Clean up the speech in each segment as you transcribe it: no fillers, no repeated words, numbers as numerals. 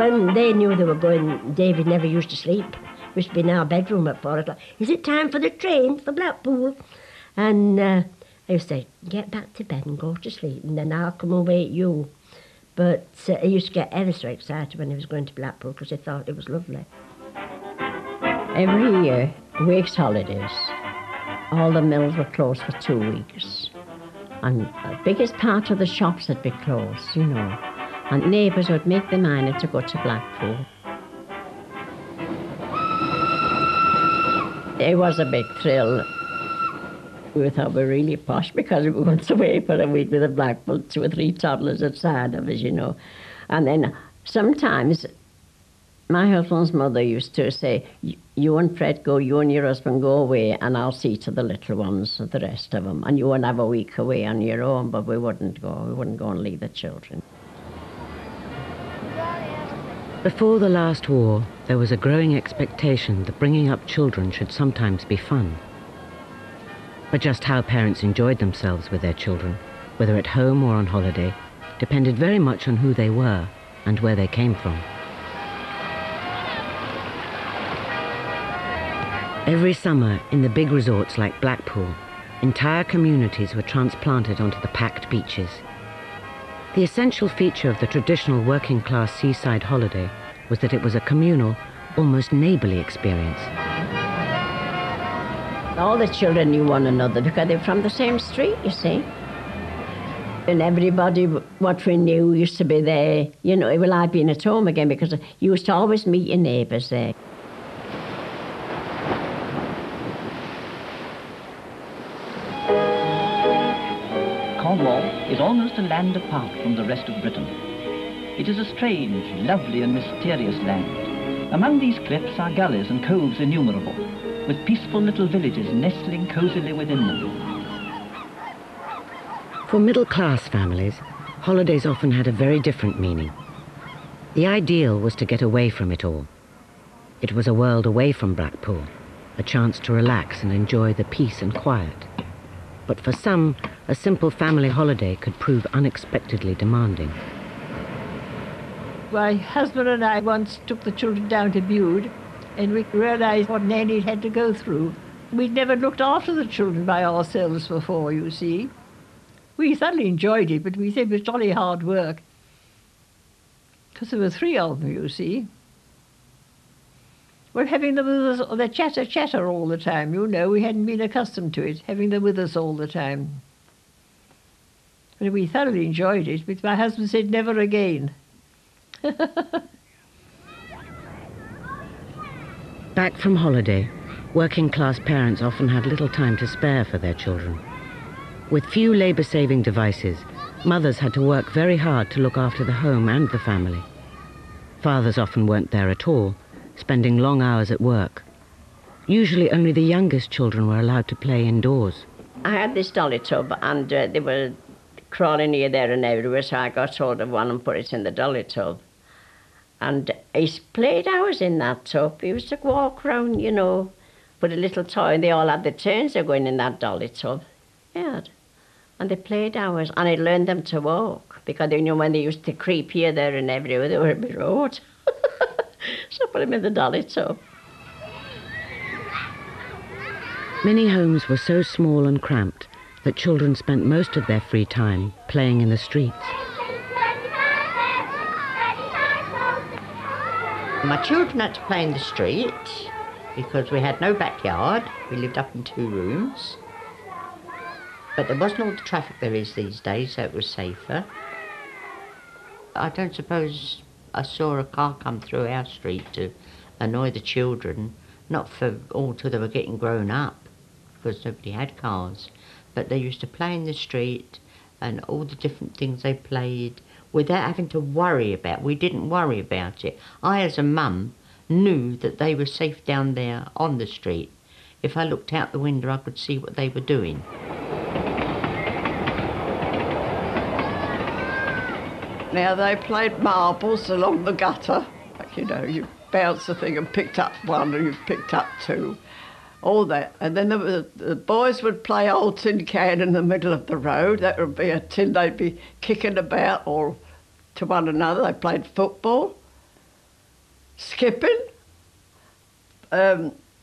when they knew they were going, David never used to sleep. We used to be in our bedroom at 4 o'clock. Is it time for the train for Blackpool? And I used to say, get back to bed and go to sleep, and then I'll come and wake you. But he used to get ever so excited when he was going to Blackpool because he thought it was lovely. Every year, week's holidays, all the mills were closed for 2 weeks. And the biggest part of the shops would be closed, you know. And neighbours would make the mind to go to Blackpool. It was a big thrill. We thought we were really posh because we were going away for a week with a Blackpool, 2 or 3 toddlers outside of us, you know. And then sometimes my husband's mother used to say, you and Fred go, you and your husband go away, and I'll see to the little ones, the rest of them. And you won't have a week away on your own, but we wouldn't go. We wouldn't go and leave the children. Before the last war, there was a growing expectation that bringing up children should sometimes be fun. But just how parents enjoyed themselves with their children, whether at home or on holiday, depended very much on who they were and where they came from. Every summer, in the big resorts like Blackpool, entire communities were transplanted onto the packed beaches. The essential feature of the traditional working-class seaside holiday was that it was a communal, almost neighbourly experience. All the children knew one another because they were from the same street, you see. And everybody, what we knew, used to be there. You know, it was like being at home again because you used to always meet your neighbours there. Cornwall is almost a land apart from the rest of Britain. It is a strange, lovely and mysterious land. Among these cliffs are gullies and coves innumerable, with peaceful little villages nestling cosily within them. For middle-class families, holidays often had a very different meaning. The ideal was to get away from it all. It was a world away from Blackpool, a chance to relax and enjoy the peace and quiet. But for some, a simple family holiday could prove unexpectedly demanding. My husband and I once took the children down to Bude, and we realised what Nanny had to go through. We'd never looked after the children by ourselves before, you see. We thoroughly enjoyed it, but we said it was jolly hard work. Because there were 3 of them, you see. Well, having them with us, they chatter all the time, you know. We hadn't been accustomed to it, having them with us all the time. But we thoroughly enjoyed it, but my husband said never again. Back from holiday, working-class parents often had little time to spare for their children. With few labour-saving devices, mothers had to work very hard to look after the home and the family. Fathers often weren't there at all, spending long hours at work. Usually only the youngest children were allowed to play indoors. I had this dolly tub, and they were crawling here, there and everywhere, so I got hold of one and put it in the dolly tub. And he played hours in that tub. He used to walk round, you know, with a little toy, and they all had the turns they were going in that dolly tub. Yeah. And they played hours, and I learned them to walk, because they knew when they used to creep here, there and everywhere, they were a bit road. So I put them in the dolly tub. Many homes were so small and cramped that children spent most of their free time playing in the streets. My children had to play in the street because we had no backyard. We lived up in 2 rooms. But there wasn't all the traffic there is these days, so it was safer. I don't suppose I saw a car come through our street to annoy the children, not for all till they were getting grown up, because nobody had cars. But they used to play in the street and all the different things they played without having to worry about. We didn't worry about it. I, as a mum, knew that they were safe down there on the street. If I looked out the window, I could see what they were doing. Now, they played marbles along the gutter. You know, you bounce the thing and picked up 1 and you picked up 2. All that. And then the boys would play old tin can in the middle of the road. That would be a tin they'd be kicking about or to one another. They played football. skipping,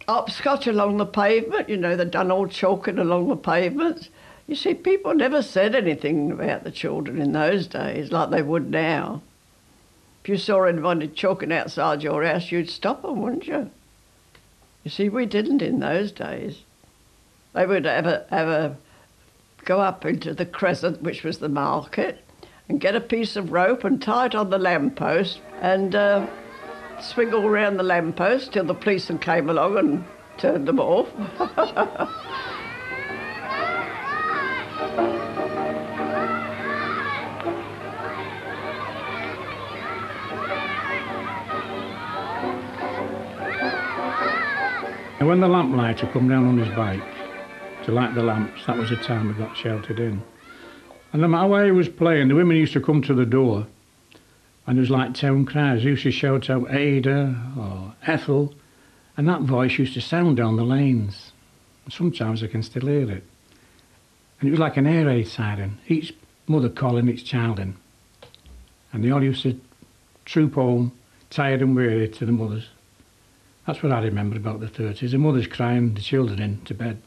hopscotch along the pavement, you know, they'd done all chalking along the pavements. You see, people never said anything about the children in those days like they would now. If you saw anyone chalking outside your house, you'd stop them, wouldn't you? You see, we didn't in those days. They would go up into the crescent, which was the market, and get a piece of rope and tie it on the lamppost and swing all around the lamppost till the policeman came along and turned them off. And when the lamplighter come down on his bike to light the lamps, that was the time we got shouted in. And no matter where he was playing, the women used to come to the door, and it was like town cries. They used to shout out Ada or Ethel, and that voice used to sound down the lanes. And sometimes I can still hear it. And it was like an air raid siren, each mother calling its child in. And they all used to troop home, tired and weary, to the mothers. That's what I remember about the 30s, the mothers crying the children in to bed.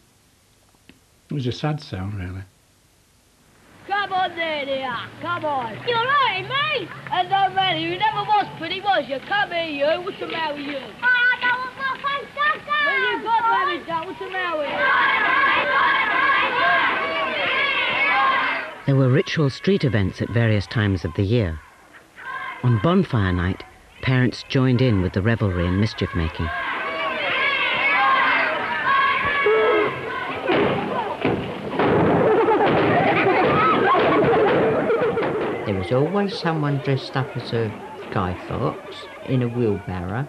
It was a sad sound, really. Come on there, dear, come on. You're right, mate. And no matter, you never was pretty, was you? Come here, you. What's the matter with you? I don't want my face done. Well, you got to have it done. What's the matter with you? There were ritual street events at various times of the year. On bonfire night, parents joined in with the revelry and mischief-making. There was always someone dressed up as a Guy Fawkes in a wheelbarrow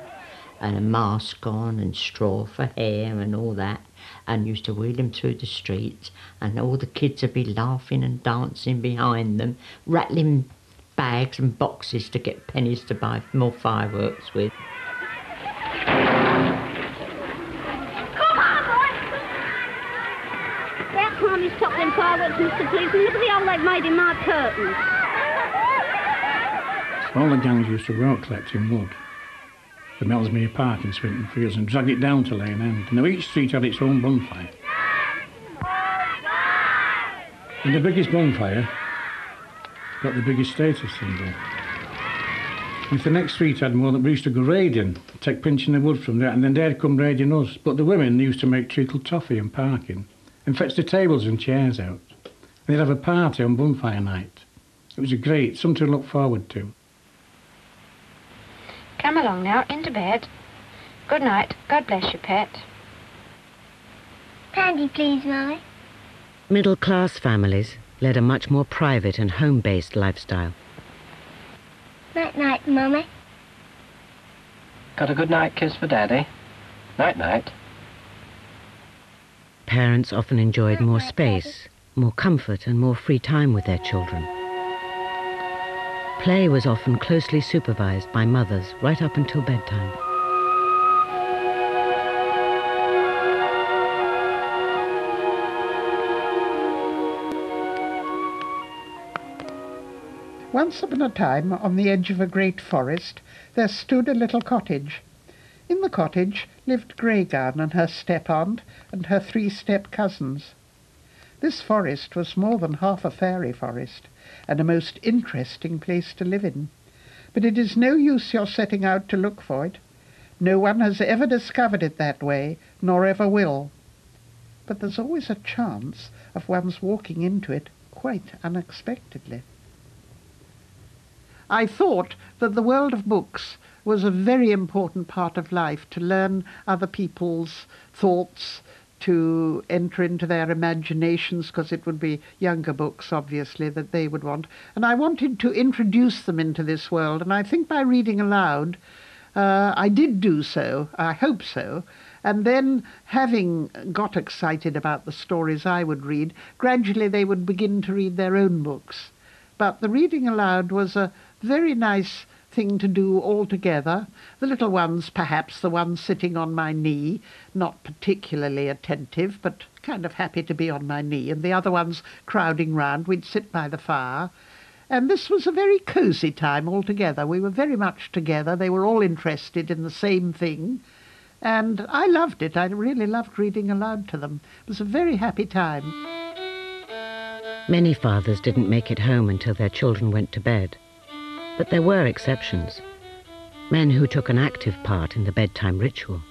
and a mask on and straw for hair and all that, and used to wheel them through the streets, and all the kids would be laughing and dancing behind them, rattling bags and boxes to get pennies to buy more fireworks with. Come on, boy! About time you stopped them fireworks, Mr. Policeman. Look at the hole they've made in my curtains. All the gangs used to go out collecting wood from Ellesmere Park in Swinton Fields and drag it down to Lane End. And now each street had its own bonfire. And the biggest bonfire got the biggest status symbol. And if the next street had more, we used to go raiding, take pinching the wood from there, and then they'd come raiding us. But the women used to make treacle toffee and parking, and fetch the tables and chairs out. And they'd have a party on bonfire night. It was something to look forward to. Come along now, into bed. Good night. God bless you, pet. Candy, please, Mummy. Middle-class families led a much more private and home-based lifestyle. Night-night, Mummy. Got a good night kiss for Daddy? Night-night. Parents often enjoyed more space, more comfort and more free time with their children. Play was often closely supervised by mothers right up until bedtime. Once upon a time, on the edge of a great forest, there stood a little cottage. In the cottage lived Greygown and her step-aunt and her 3 step-cousins. This forest was more than half a fairy forest, and a most interesting place to live in. But it is no use your setting out to look for it. No one has ever discovered it that way, nor ever will. But there's always a chance of one's walking into it quite unexpectedly. I thought that the world of books was a very important part of life, to learn other people's thoughts, to enter into their imaginations, because it would be younger books, obviously, that they would want. And I wanted to introduce them into this world, and I think by reading aloud, I did do so, I hope so. And then, having got excited about the stories I would read, gradually they would begin to read their own books. But the reading aloud was a very nice thing to do all together. The little ones, perhaps, the ones sitting on my knee, not particularly attentive, but kind of happy to be on my knee, and the other ones crowding round. We'd sit by the fire, And this was a very cosy time altogether. We were very much together. They were all interested in the same thing. And I loved it. I really loved reading aloud to them. It was a very happy time. Many fathers didn't make it home until their children went to bed. But there were exceptions. Men who took an active part in the bedtime ritual.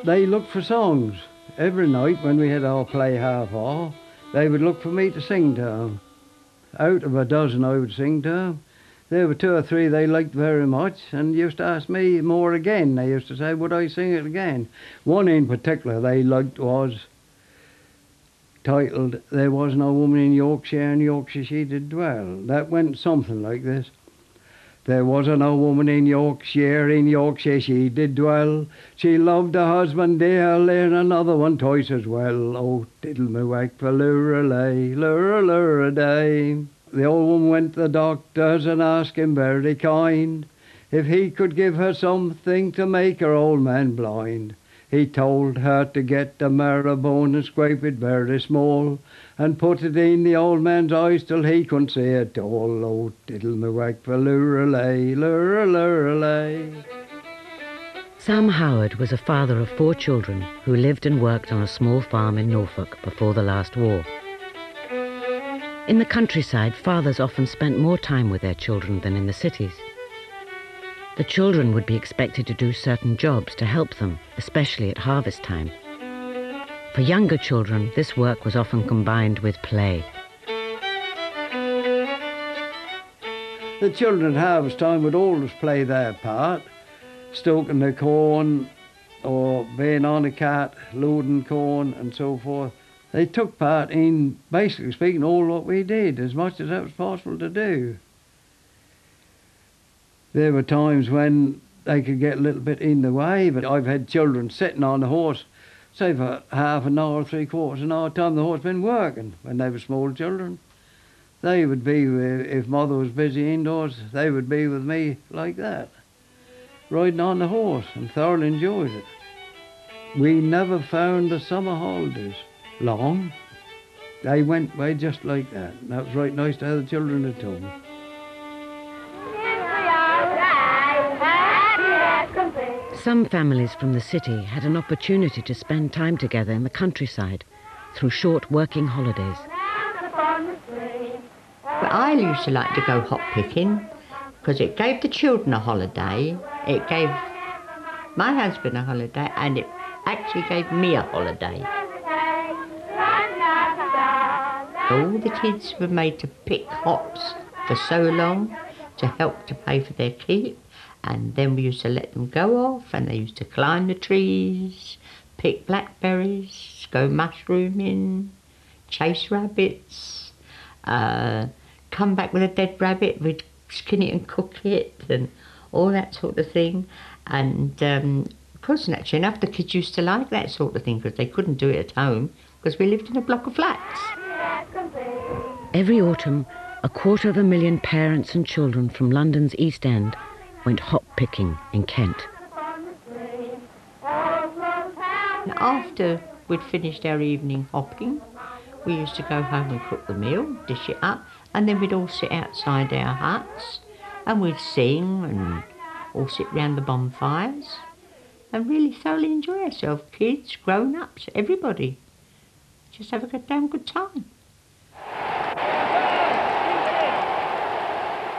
They looked for songs. Every night when we had our play half-hour, they would look for me to sing to them. Out of a dozen I would sing to them. There were 2 or 3 they liked very much and used to ask me more again. They used to say, would I sing it again? One in particular they liked was titled, There Was No Woman in Yorkshire, and Yorkshire She Did Dwell. That went something like this. There wasn't no woman in Yorkshire she did dwell. She loved her husband dearly and another one twice as well. Oh, diddle me whack for lure-a-lay, lure-a-lure-a-day. The old woman went to the doctors and asked him very kind if he could give her something to make her old man blind. He told her to get the marrow-bone and scrape it very small and put it in the old man's eyes till he couldn't see at all. Oh, diddle me whack for lure-a-lay, lure-a-lure-a-lay. Sam Howard was a father of 4 children who lived and worked on a small farm in Norfolk before the last war. In the countryside, fathers often spent more time with their children than in the cities. The children would be expected to do certain jobs to help them, especially at harvest time. For younger children, this work was often combined with play. The children at harvest time would always play their part, stoking the corn or being on a cart, loading corn and so forth. They took part in, basically speaking, all what we did, as much as that was possible to do. There were times when they could get a little bit in the way, but I've had children sitting on the horse, say for half an hour, 3/4 an hour time the horse been working when they were small children. They would be, if mother was busy indoors, they would be with me like that, riding on the horse, and thoroughly enjoyed it. We never found the summer holidays long. They went by just like that. And that was right nice to have the children at home. Some families from the city had an opportunity to spend time together in the countryside through short working holidays. But I used to like to go hop picking because it gave the children a holiday, it gave my husband a holiday, and it actually gave me a holiday. All the kids were made to pick hops for so long to help to pay for their keep. And then we used to let them go off and they used to climb the trees, pick blackberries, go mushrooming, chase rabbits, come back with a dead rabbit, we'd skin it and cook it and all that sort of thing. And of course, naturally enough, the kids used to like that sort of thing because they couldn't do it at home because we lived in a block of flats. Every autumn, 250,000 parents and children from London's East End went hop-picking in Kent. After we'd finished our evening hopping, we used to go home and cook the meal, dish it up, and then we'd all sit outside our huts and we'd sing and all sit round the bonfires and really thoroughly enjoy ourselves, kids, grown-ups, everybody. Just have a damn good time.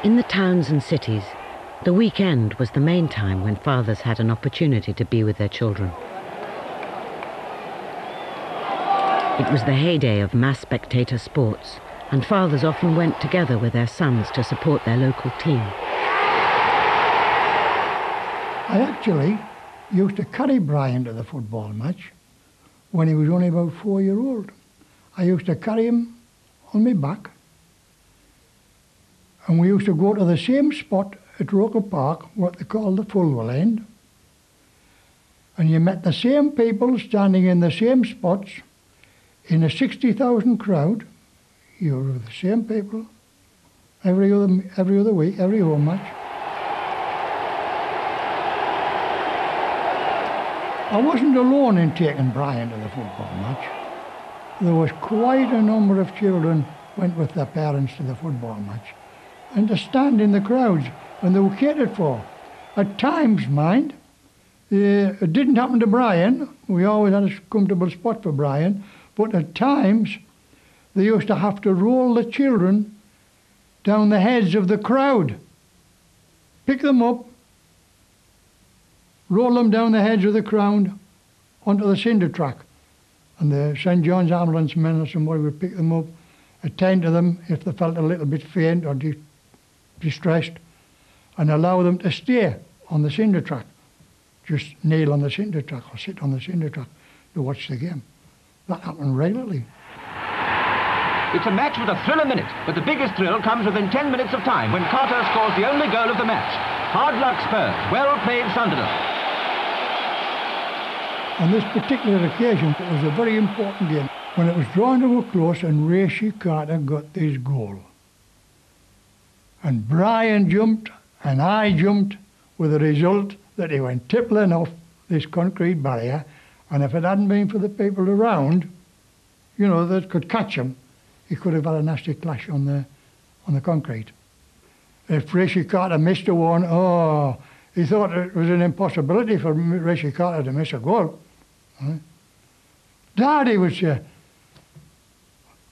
In the towns and cities, the weekend was the main time when fathers had an opportunity to be with their children. It was the heyday of mass spectator sports, and fathers often went together with their sons to support their local team. I actually used to carry Brian to the football match when he was only about 4 years old. I used to carry him on my back, and we used to go to the same spot at Roker Park, what they call the Fulwell End, and you met the same people standing in the same spots in a 60,000 crowd. You were the same people every other week, every home match. I wasn't alone in taking Brian to the football match. there was quite a number of children went with their parents to the football match. And to stand in the crowds when they were catered for. At times, mind, it didn't happen to Brian. We always had a comfortable spot for Brian. But at times, they used to have to roll the children down the heads of the crowd. Pick them up, roll them down the heads of the crowd onto the cinder track. And the St. John's ambulance men or somebody would pick them up, attend to them if they felt a little bit faint or distressed, and allow them to stay on the cinder track. Just kneel on the cinder track or sit on the cinder track to watch the game. That happened regularly. It's a match with a thrill a minute, but the biggest thrill comes within 10 minutes of time when Carter scores the only goal of the match. Hard luck Spurs, well played Sunderland. On this particular occasion, it was a very important game when it was drawn to a close and Rishi Carter got this goal. And Brian jumped and I jumped with the result that he went tippling off this concrete barrier, and if it hadn't been for the people around, you know, that could catch him, he could have had a nasty clash on the concrete. If Rishi Carter missed a one, oh, he thought it was an impossibility for Rishi Carter to miss a goal. Right? Dad, he would say,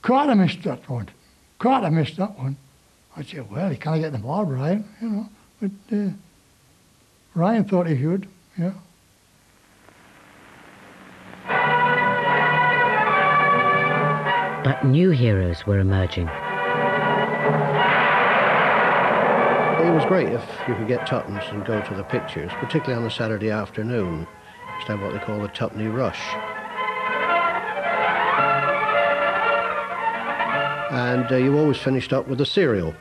Carter missed that one. Carter missed that one. I'd say, well, he can't get the ball, Brian, you know. But Ryan thought he should, yeah. But new heroes were emerging. It was great if you could get tuppence and go to the pictures, particularly on a Saturday afternoon. Used to have what they call the Tuppenny Rush. And you always finished up with a serial.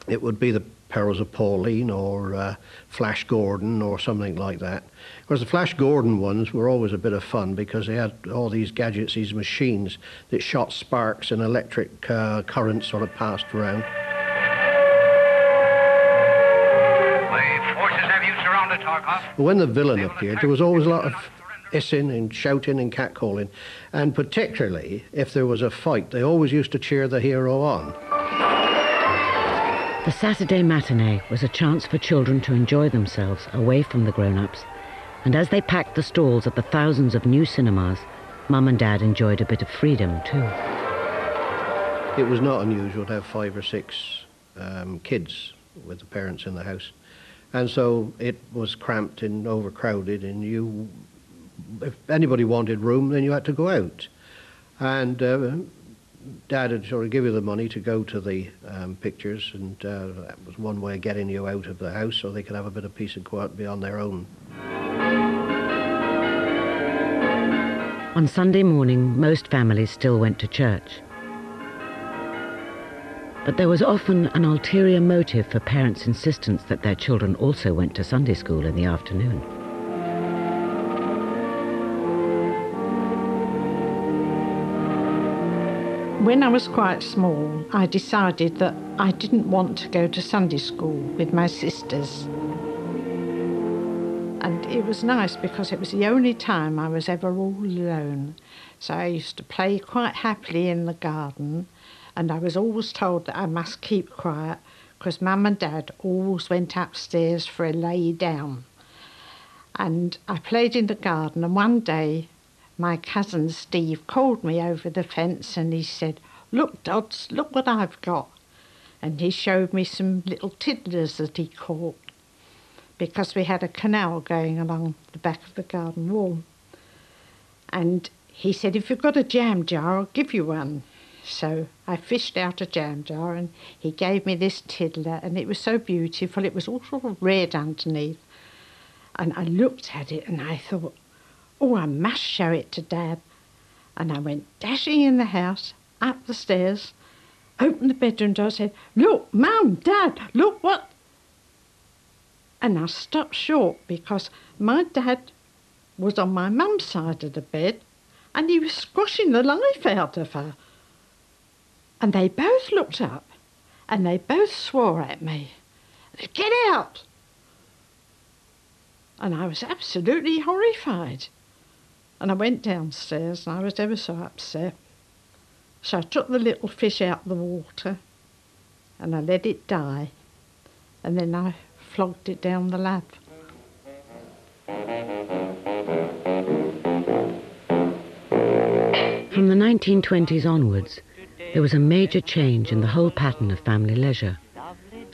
It would be the Perils of Pauline or Flash Gordon or something like that. Of course, the Flash Gordon ones were always a bit of fun because they had all these gadgets, these machines that shot sparks and electric currents sort of passed around. The forces have you surrounded, Tarkov. But when the villain appeared, there was always a lot of hissing and shouting and catcalling, and particularly if there was a fight, they always used to cheer the hero on. The Saturday matinee was a chance for children to enjoy themselves away from the grown-ups, and as they packed the stalls at the thousands of new cinemas, Mum and Dad enjoyed a bit of freedom too. It was not unusual to have 5 or 6 kids with the parents in the house, and so it was cramped and overcrowded, and if anybody wanted room, then you had to go out. And Dad would sort of give you the money to go to the pictures, and that was one way of getting you out of the house so they could have a bit of peace and quiet and be on their own. On Sunday morning, most families still went to church. But there was often an ulterior motive for parents' insistence that their children also went to Sunday school in the afternoon. When I was quite small, I decided that I didn't want to go to Sunday school with my sisters. And it was nice because it was the only time I was ever all alone. So I used to play quite happily in the garden, and I was always told that I must keep quiet because Mum and Dad always went upstairs for a lay down. And I played in the garden, and one day my cousin Steve called me over the fence and he said, "Look, Dodds, look what I've got." And he showed me some little tiddlers that he caught because we had a canal going along the back of the garden wall. And he said, "If you've got a jam jar, I'll give you one." So I fished out a jam jar and he gave me this tiddler, and it was so beautiful. It was all sort of red underneath. And I looked at it and I thought, oh, I must show it to Dad. And I went dashing in the house, up the stairs, opened the bedroom door, said, "Look, Mum, Dad, look what..." And I stopped short because my dad was on my mum's side of the bed and he was squashing the life out of her. And they both looked up and they both swore at me, "Get out!" And I was absolutely horrified. And I went downstairs and I was ever so upset. So I took the little fish out of the water and I let it die, and then I flogged it down the lap. From the 1920s onwards, there was a major change in the whole pattern of family leisure.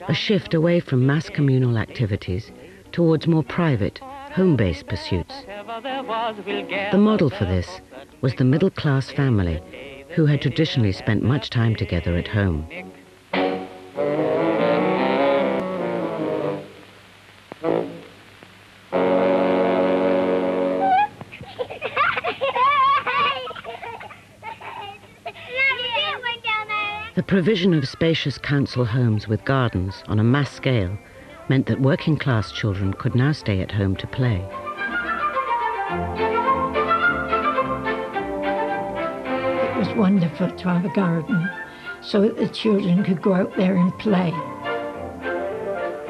A shift away from mass communal activities towards more private, home-based pursuits. The model for this was the middle-class family, who had traditionally spent much time together at home. The provision of spacious council homes with gardens on a mass scale meant that working-class children could now stay at home to play. It was wonderful to have a garden so that the children could go out there and play.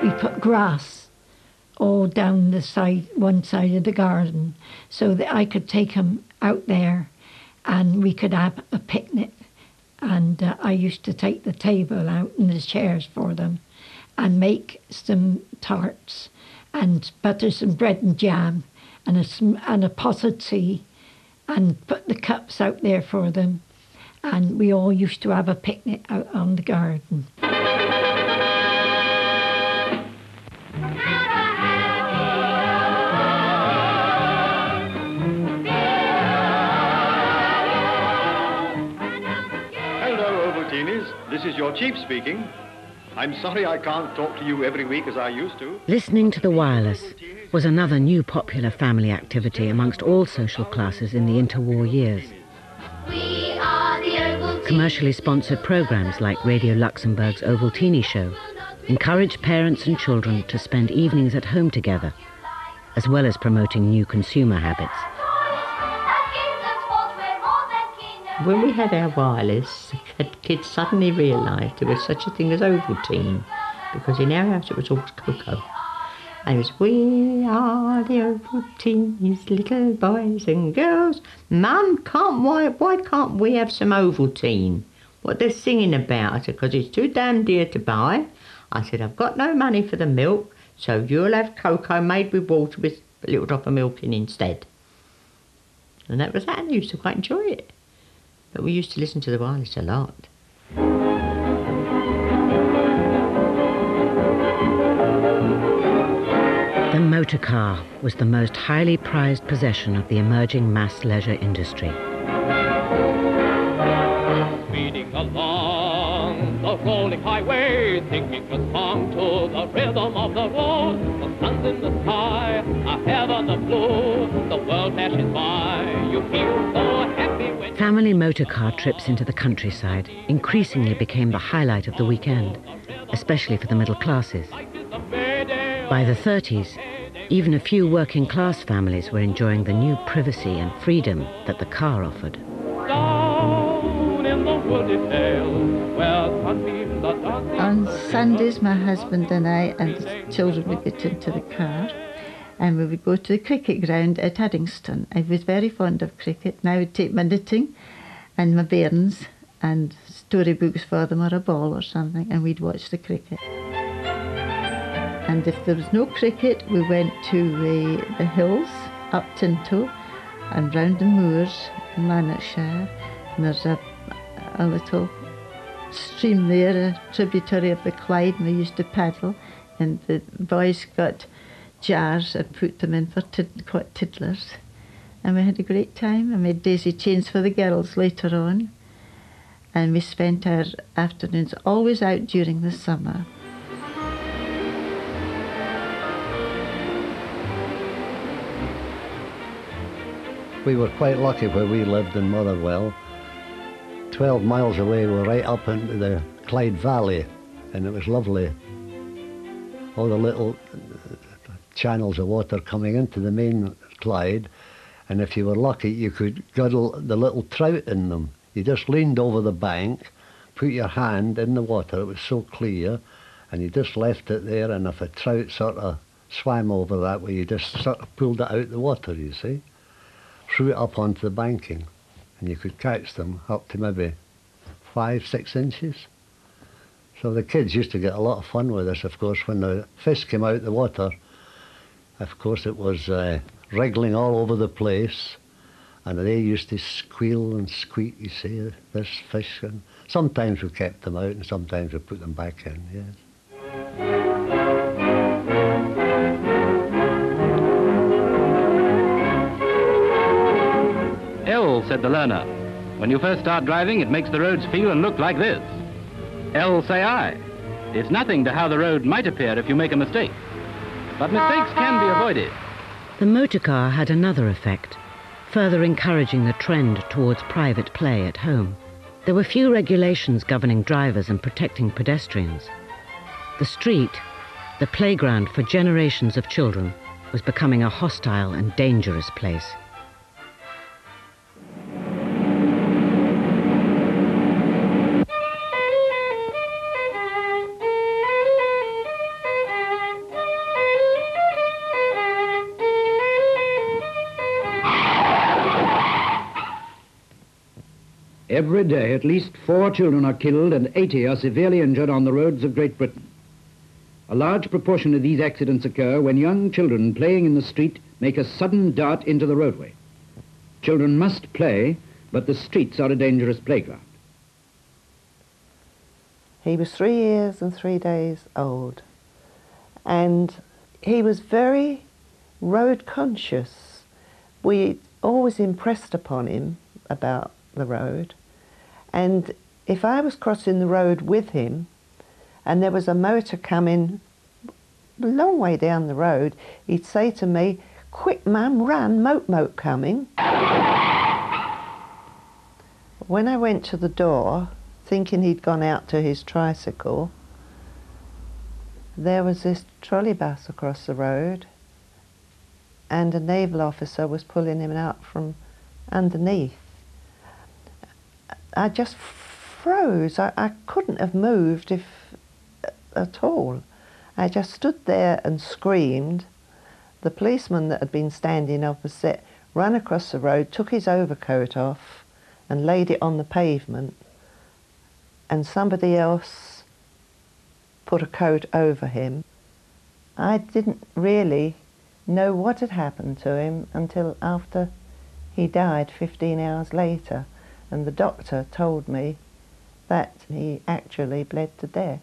We put grass all down the side, one side of the garden, so that I could take them out there and we could have a picnic. And I used to take the table out and the chairs for them and make some tarts and butter some bread and jam and a pot of tea and put the cups out there for them. And we all used to have a picnic out on the garden. This is your chief speaking. I'm sorry I can't talk to you every week as I used to. Listening to the wireless was another new popular family activity amongst all social classes in the interwar years. Commercially sponsored programs like Radio Luxembourg's Ovaltine show encouraged parents and children to spend evenings at home together, as well as promoting new consumer habits. When we had our wireless, the kids suddenly realised there was such a thing as Ovaltine, because in our house it was always cocoa. And it was, we are the Ovaltines, little boys and girls. Mum, why can't we have some Ovaltine? What they're singing about? I said, because it's too damn dear to buy. I said, I've got no money for the milk, so you'll have cocoa made with water with a little drop of milk in instead. And that was that, and I used to quite enjoy it. But we used to listen to the wireless a lot. The motor car was the most highly prized possession of the emerging mass leisure industry. Speeding along the rolling highway, singing a song to the rhythm of the road. The sun's in the sky, a heaven of blue, the world passes by, you feel so happy when... Family motor car trips into the countryside increasingly became the highlight of the weekend, especially for the middle classes. By the 30s, even a few working class families were enjoying the new privacy and freedom that the car offered. Down in the woody dale, where sunbeams are dancing... On Sundays, my husband and I and the children would get into the car and we would go to the cricket ground at Huddingston. I was very fond of cricket, and I would take my knitting and my bairns and storybooks for them or a ball or something, and we'd watch the cricket. And if there was no cricket, we went to the hills, up Tinto and round the moors in Lanarkshire, and there's a little stream there, a tributary of the Clyde, and we used to paddle, and the boys got jars and put them in for tiddlers, and we had a great time. I made daisy chains for the girls later on, and we spent our afternoons always out during the summer. We were quite lucky where we lived in Motherwell. 12 miles away, we were right up into the Clyde Valley, and it was lovely. All the little channels of water coming into the main Clyde, and if you were lucky you could guddle the little trout in them. You just leaned over the bank, put your hand in the water, it was so clear, and you just left it there, and if a trout sort of swam over that way, you just sort of pulled it out the water, you see, threw it up onto the banking, and you could catch them up to maybe 5, 6 inches. So the kids used to get a lot of fun with us, of course, when the fish came out the water. Of course, it was wriggling all over the place, and they used to squeal and squeak, you see, this fish. And sometimes we kept them out, and sometimes we put them back in, yes. L, said the learner. When you first start driving, it makes the roads feel and look like this. L, say I. It's nothing to how the road might appear if you make a mistake. But mistakes can be avoided. The motor car had another effect, further encouraging the trend towards private play at home. There were few regulations governing drivers and protecting pedestrians. The street, the playground for generations of children, was becoming a hostile and dangerous place. Every day, at least 4 children are killed and 80 are severely injured on the roads of Great Britain. A large proportion of these accidents occur when young children playing in the street make a sudden dart into the roadway. Children must play, but the streets are a dangerous playground. He was 3 years and 3 days old, and he was very road conscious. We always impressed upon him about the road, and if I was crossing the road with him and there was a motor coming a long way down the road, he'd say to me, "Quick, Mum, run, moat coming." When I went to the door, thinking he'd gone out to his tricycle, there was this trolley bus across the road, and a naval officer was pulling him out from underneath. I just froze. I couldn't have moved at all. I just stood there and screamed. The policeman that had been standing opposite ran across the road, took his overcoat off and laid it on the pavement, and somebody else put a coat over him. I didn't really know what had happened to him until after he died 15 hours later, and the doctor told me that he actually bled to death.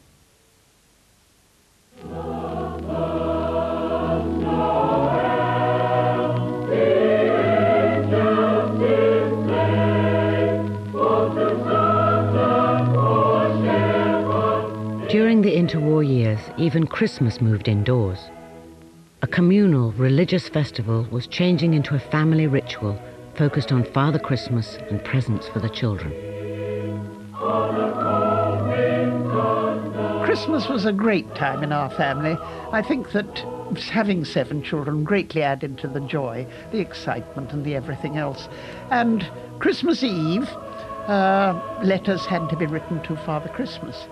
During the interwar years, even Christmas moved indoors. A communal religious festival was changing into a family ritual focused on Father Christmas and presents for the children. Christmas was a great time in our family. I think that having 7 children greatly added to the joy, the excitement and the everything else. And Christmas Eve, letters had to be written to Father Christmas.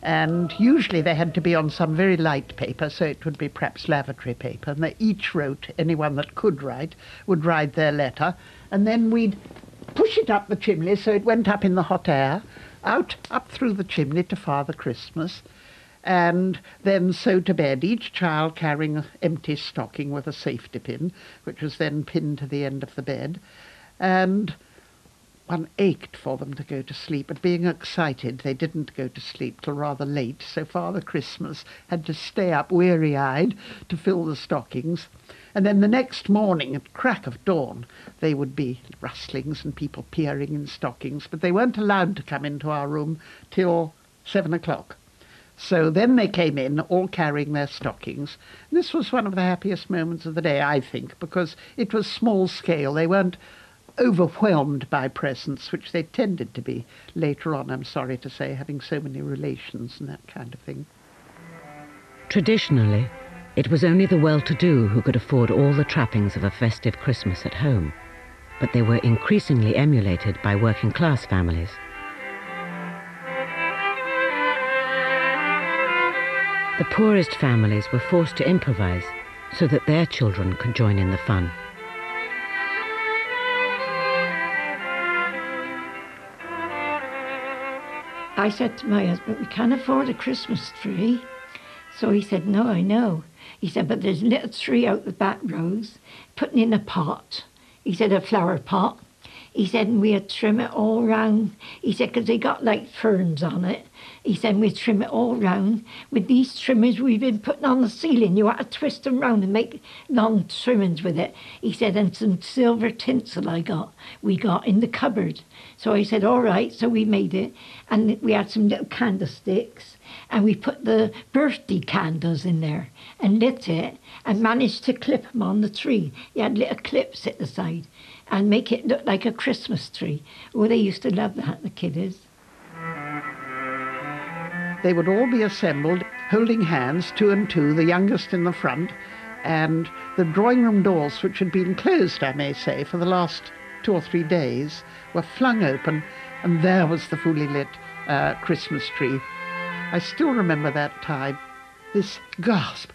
And usually they had to be on some very light paper, so it would be perhaps lavatory paper, and they each wrote, anyone that could write, would write their letter, and then we'd push it up the chimney so it went up in the hot air, up through the chimney to Father Christmas, and then so to bed, each child carrying an empty stocking with a safety pin, which was then pinned to the end of the bed, and one ached for them to go to sleep, but being excited, they didn't go to sleep till rather late, so Father Christmas had to stay up weary-eyed to fill the stockings. And then the next morning, at crack of dawn, they would be rustlings and people peering in stockings, but they weren't allowed to come into our room till 7 o'clock. So then they came in, all carrying their stockings. And this was one of the happiest moments of the day, I think, because it was small scale. They weren't overwhelmed by presents, which they tended to be later on, I'm sorry to say, having so many relations and that kind of thing. Traditionally, it was only the well-to-do who could afford all the trappings of a festive Christmas at home, but they were increasingly emulated by working-class families. The poorest families were forced to improvise so that their children could join in the fun. I said to my husband, we can't afford a Christmas tree. So he said, no, I know. He said, but there's a little tree out the back rows, putting in a pot. He said, a flower pot. He said, and we'd trim it all round. He said, because they got like ferns on it. He said, we'd trim it all round. With these trimmers we've been putting on the ceiling, you had to twist them round and make long trimmings with it. He said, and some silver tinsel we got in the cupboard. So I said, all right, so we made it. And we had some little candlesticks. And we put the birthday candles in there and lit it and managed to clip them on the tree. You had little clips at the side and make it look like a Christmas tree. Oh, they used to love that, the kiddies. They would all be assembled, holding hands, 2 and 2, the youngest in the front, and the drawing room doors, which had been closed, I may say, for the last 2 or 3 days, were flung open, and there was the fully lit Christmas tree. I still remember that time, this gasp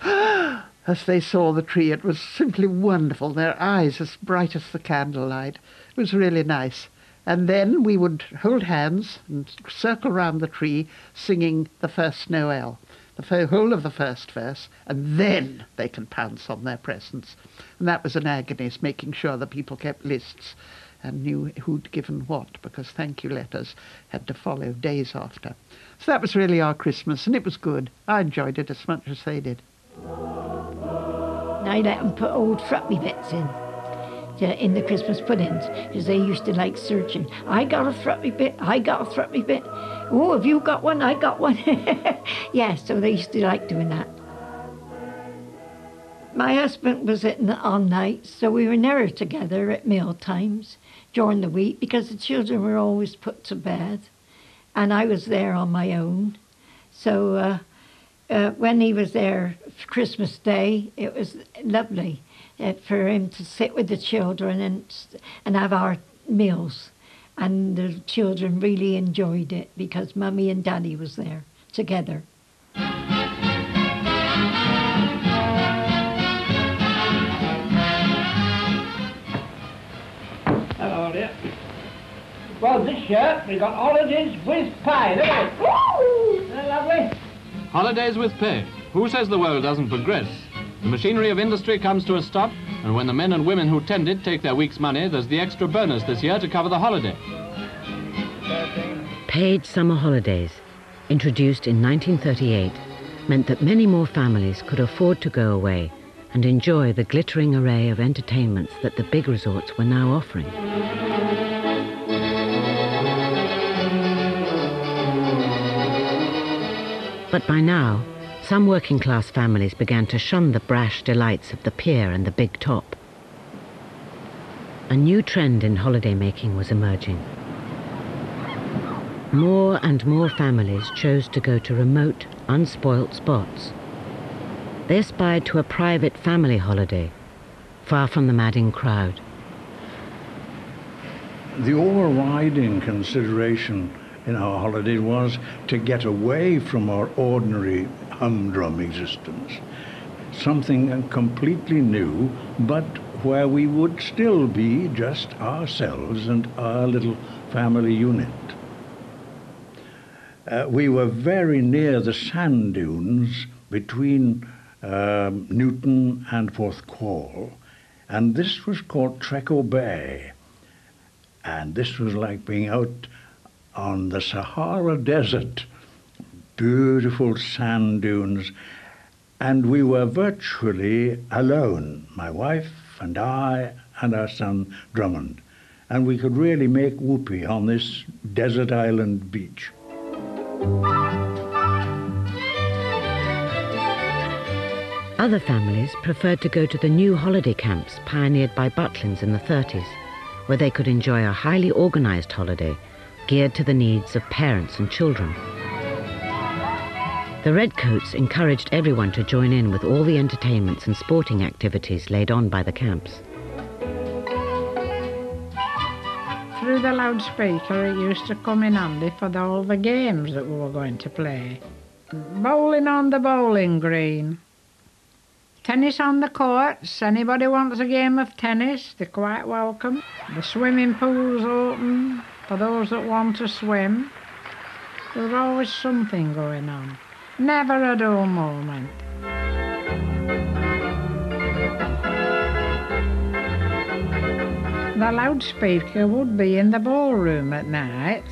as they saw the tree. It was simply wonderful, their eyes as bright as the candlelight. It was really nice. And then we would hold hands and circle round the tree singing the first Noel, the whole of the first verse, and then they can pounce on their presents. And that was an agony, making sure that people kept lists and knew who'd given what, because thank you letters had to follow days after. So that was really our Christmas, and it was good. I enjoyed it as much as they did. And I let them put old fruppy bits in the Christmas puddings, because they used to like searching. I got a fruppy bit, I got a fruppy bit. Oh, have you got one? I got one. Yeah, so they used to like doing that. My husband was on nights, so we were never together at meal times during the week because the children were always put to bed and I was there on my own. So when he was there for Christmas Day, it was lovely for him to sit with the children and have our meals. And the children really enjoyed it because Mummy and Daddy was there together. Hello there. Well, this year we got holidays with pay. Look at it. Woo! Isn't that lovely? Holidays with pay. Who says the world doesn't progress? The machinery of industry comes to a stop, and when the men and women who tend it take their week's money, there's the extra bonus this year to cover the holiday. Paid summer holidays, introduced in 1938, meant that many more families could afford to go away and enjoy the glittering array of entertainments that the big resorts were now offering. But by now, some working-class families began to shun the brash delights of the pier and the big top. A new trend in holiday-making was emerging. More and more families chose to go to remote, unspoilt spots. They aspired to a private family holiday, far from the madding crowd. The overriding consideration in our holiday was to get away from our ordinary humdrum existence. Something completely new, but where we would still be just ourselves and our little family unit. We were very near the sand dunes between Newton and Porthcawl, and this was called Treco Bay. And this was like being out on the Sahara Desert, beautiful sand dunes, and we were virtually alone, my wife and I and our son Drummond, and we could really make whoopee on this desert island beach. Other families preferred to go to the new holiday camps pioneered by Butlins in the 30s, where they could enjoy a highly organized holiday geared to the needs of parents and children. The Redcoats encouraged everyone to join in with all the entertainments and sporting activities laid on by the camps. Through the loudspeaker it used to come in handy for all the games that we were going to play. Bowling on the bowling green. Tennis on the courts. Anybody wants a game of tennis, they're quite welcome. The swimming pool's open for those that want to swim. There was always something going on. Never a dull moment. The loudspeaker would be in the ballroom at night,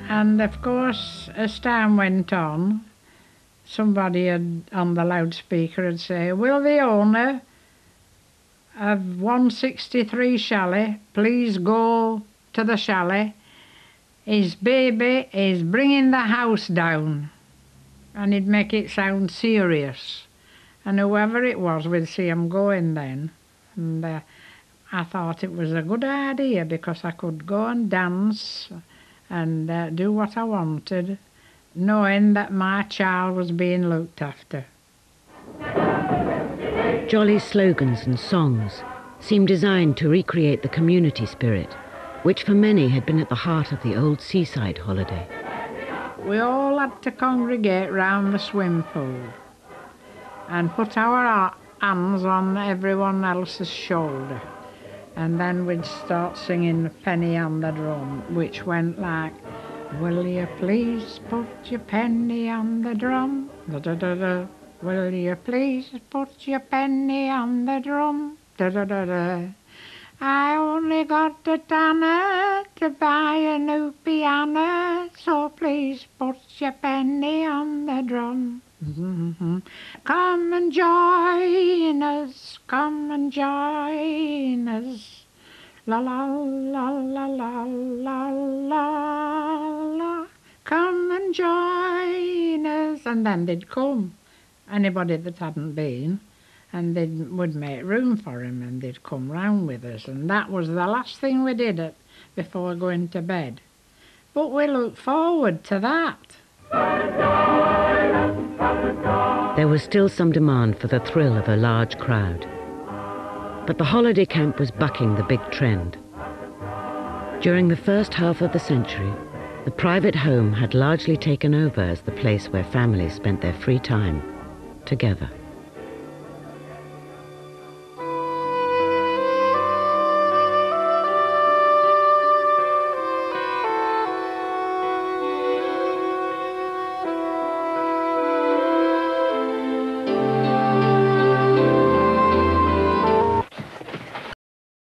and of course, as time went on, somebody on the loudspeaker would say, "Will the owner of 163 chalet please go to the chalet? His baby is bringing the house down." And he'd make it sound serious. And whoever it was, we'd see him going then. And I thought it was a good idea because I could go and dance and do what I wanted, knowing that my child was being looked after. Jolly slogans and songs seemed designed to recreate the community spirit, which for many had been at the heart of the old seaside holiday. We all had to congregate round the swimming pool and put our hands on everyone else's shoulder. And then we'd start singing Penny on the Drum, which went like, "Will you please put your penny on the drum? Da-da-da-da. Will you please put your penny on the drum? Da-da-da-da. I only got a tanner to buy a new piano, so please put your penny on the drum." Come and join us, come and join us. La la la la la la la la. Come and join us. And then they'd come, anybody that hadn't been, and they would make room for him, and they'd come round with us. And that was the last thing we did before going to bed. But we looked forward to that. There was still some demand for the thrill of a large crowd. But the holiday camp was bucking the big trend. During the first half of the century, the private home had largely taken over as the place where families spent their free time together.